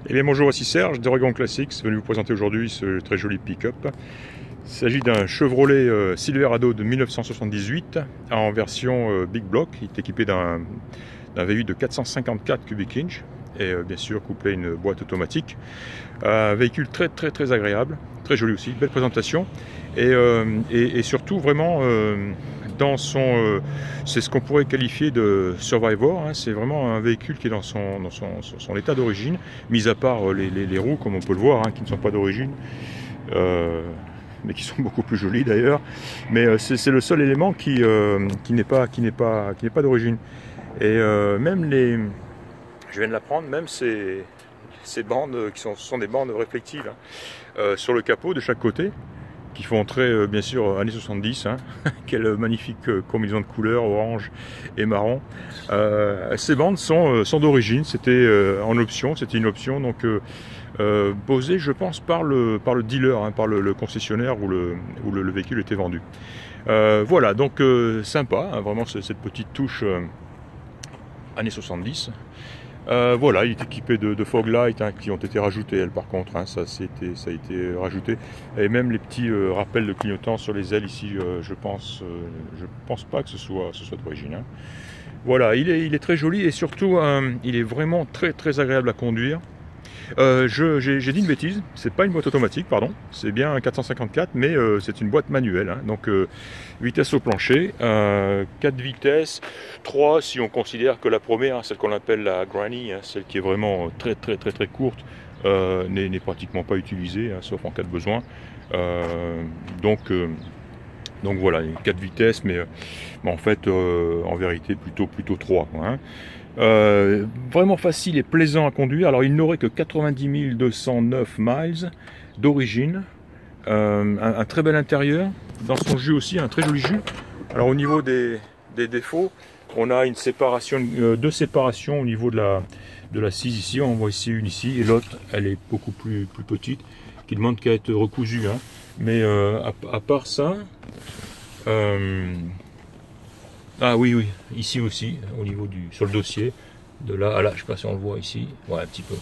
Eh bien bonjour, ici Serge d'Oregon Classics, venu vous présenter aujourd'hui ce très joli pick-up. Il s'agit d'un Chevrolet Silverado de 1978 en version Big Block. Il est équipé d'un V8 de 454 cubic inch et bien sûr couplé à une boîte automatique. Un véhicule très agréable, très joli aussi, belle présentation et surtout vraiment dans son, c'est ce qu'on pourrait qualifier de Survivor, hein. C'est vraiment un véhicule qui est dans son état d'origine, mis à part les roues comme on peut le voir, hein, qui ne sont pas d'origine, mais qui sont beaucoup plus jolies d'ailleurs. Mais c'est le seul élément qui n'est pas d'origine. Et même je viens de l'apprendre, même ces bandes qui sont des bandes réflectives, hein, sur le capot de chaque côté, qui font entrer bien sûr années 70, hein. Quelle magnifique combinaison de couleurs, orange et marron. Ces bandes sont d'origine, c'était en option, c'était une option donc posée je pense par le dealer, hein, par le concessionnaire où le véhicule était vendu. Voilà, donc sympa, hein, vraiment cette petite touche années 70. Voilà, il est équipé de fog lights, hein, qui ont été rajoutés, elles, par contre, hein, ça a été rajouté, et même les petits rappels de clignotants sur les ailes ici, je pense pas que ce soit d'origine, hein. Voilà, il est très joli et surtout il est vraiment très agréable à conduire. J'ai dit une bêtise, c'est pas une boîte automatique, pardon, c'est bien un 454, mais c'est une boîte manuelle, hein. Donc vitesse au plancher, 4 vitesses, 3 si on considère que la première, celle qu'on appelle la granny, hein, celle qui est vraiment très courte, n'est pratiquement pas utilisée, hein, sauf en cas de besoin. Donc voilà, 4 vitesses, mais en fait, en vérité, plutôt 3, hein. Vraiment facile et plaisant à conduire. Alors il n'aurait que 90 209 miles d'origine, un très bel intérieur, dans son jus aussi, un très joli jus. Alors au niveau des défauts, on a une séparation, deux séparations au niveau de la cise ici. On voit ici une ici et l'autre elle est beaucoup plus petite, qui demande qu'à être recousue, hein. Mais à part ça, ah oui, ici aussi, au niveau sur le dossier, de là à là, je sais pas si on le voit ici, ouais, un petit peu.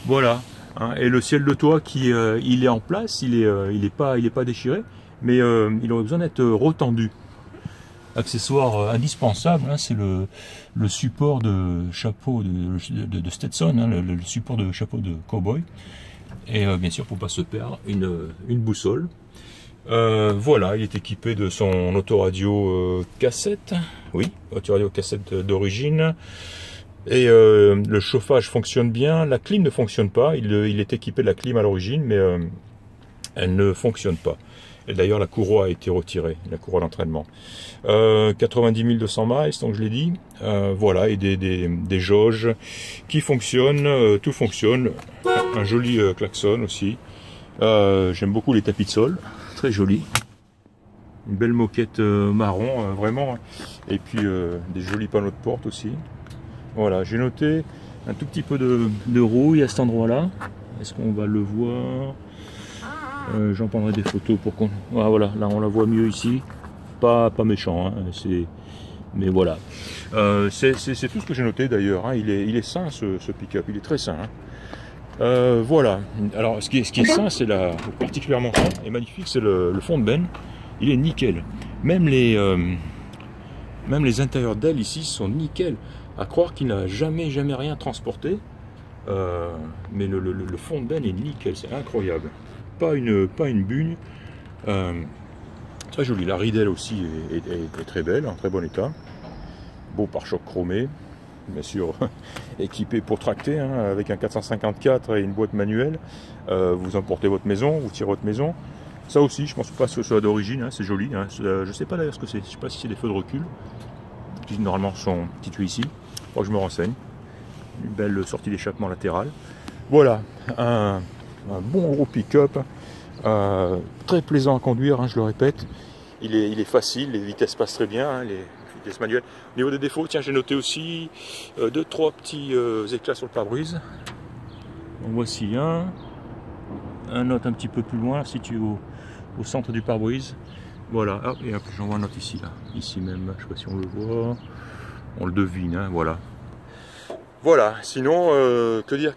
Voilà, hein, et le ciel de toit qui il est en place, il est pas déchiré, mais il aurait besoin d'être retendu. Accessoire indispensable, hein, c'est le support de chapeau de Stetson, hein, le support de chapeau de cowboy, et bien sûr pour pas se perdre, une boussole. Voilà, il est équipé de son autoradio cassette, oui, autoradio cassette d'origine, et le chauffage fonctionne bien, la clim ne fonctionne pas, il est équipé de la clim à l'origine, mais elle ne fonctionne pas. Et d'ailleurs la courroie a été retirée, la courroie d'entraînement. 90 200 miles, donc je l'ai dit, voilà, et des jauges qui fonctionnent, tout fonctionne, un joli klaxon aussi. J'aime beaucoup les tapis de sol, très joli, une belle moquette marron, vraiment, et puis des jolis panneaux de porte aussi. Voilà, j'ai noté un tout petit peu de rouille à cet endroit là, est-ce qu'on va le voir? J'en prendrai des photos pour qu'on... Ah, voilà, là on la voit mieux ici, pas méchant, hein, mais voilà, c'est tout ce que j'ai noté d'ailleurs, hein. Il est sain ce pick-up, il est très sain, hein. Voilà, alors ce qui est sain, c'est particulièrement sain et magnifique, c'est le fond de benne, il est nickel. Même les intérieurs d'ailes ici sont nickel, à croire qu'il n'a jamais rien transporté, mais le fond de benne est nickel, c'est incroyable, pas une bugne, très joli. La ridelle aussi est très belle, en très bon état, beau pare-choc chromé, bien sûr équipé pour tracter, hein, avec un 454 et une boîte manuelle, vous emportez votre maison, vous tirez votre maison. Ça aussi, je pense pas que ce soit d'origine, hein, c'est joli, hein. Je sais pas d'ailleurs ce que c'est, je sais pas si c'est des feux de recul, qui normalement sont situés ici, il faut que je me renseigne. Une belle sortie d'échappement latérale. Voilà, un bon gros pick-up, très plaisant à conduire, hein, je le répète, il est facile, les vitesses passent très bien, hein, les vitesses manuelles. Au niveau des défauts, tiens, j'ai noté aussi 2-3 petits éclats sur le pare-brise. En voici un autre un petit peu plus loin, situé au centre du pare-brise. Voilà, ah, et j'en vois un autre ici, là, ici même, je sais pas si on le voit, on le devine, hein, voilà. Voilà, sinon, que dire,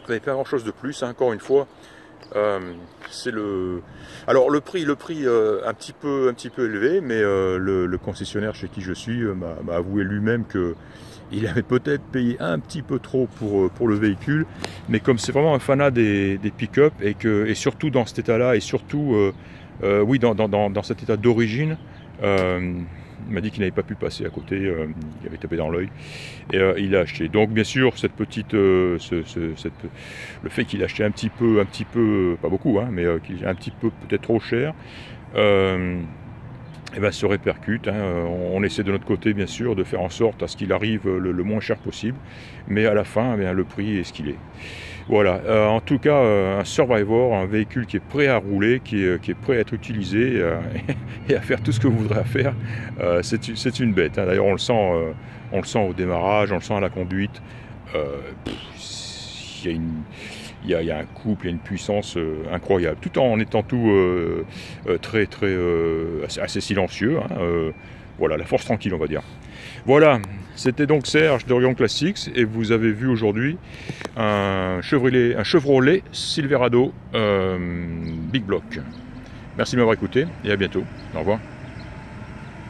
Vous n'avez pas grand chose de plus, hein, encore une fois. C'est le. Alors le prix un petit peu élevé, mais le concessionnaire chez qui je suis m'a avoué lui-même que il avait peut-être payé un petit peu trop pour le véhicule, mais comme c'est vraiment un fanat des pick-up et surtout dans cet état-là et surtout oui dans cet état d'origine. Il m'a dit qu'il n'avait pas pu passer à côté, il avait tapé dans l'œil et il l'a acheté. Donc bien sûr cette petite, le fait qu'il a acheté un petit peu, pas beaucoup, hein, mais qu'il est un petit peu peut-être trop cher, et ben, se répercute. Hein. On essaie de notre côté bien sûr de faire en sorte à ce qu'il arrive le moins cher possible, mais à la fin, eh bien, le prix est ce qu'il est. Voilà, en tout cas, un Survivor, un véhicule qui est prêt à rouler, qui est prêt à être utilisé et à faire tout ce que vous voudrez faire. C'est une bête, hein. D'ailleurs, on le sent au démarrage, on le sent à la conduite. Il y a un couple, il y a une puissance incroyable, tout en étant assez silencieux. Hein, voilà, la force tranquille, on va dire. Voilà, c'était donc Serge d'Orion Classics et vous avez vu aujourd'hui un Chevrolet Silverado Big Block. Merci de m'avoir écouté et à bientôt. Au revoir.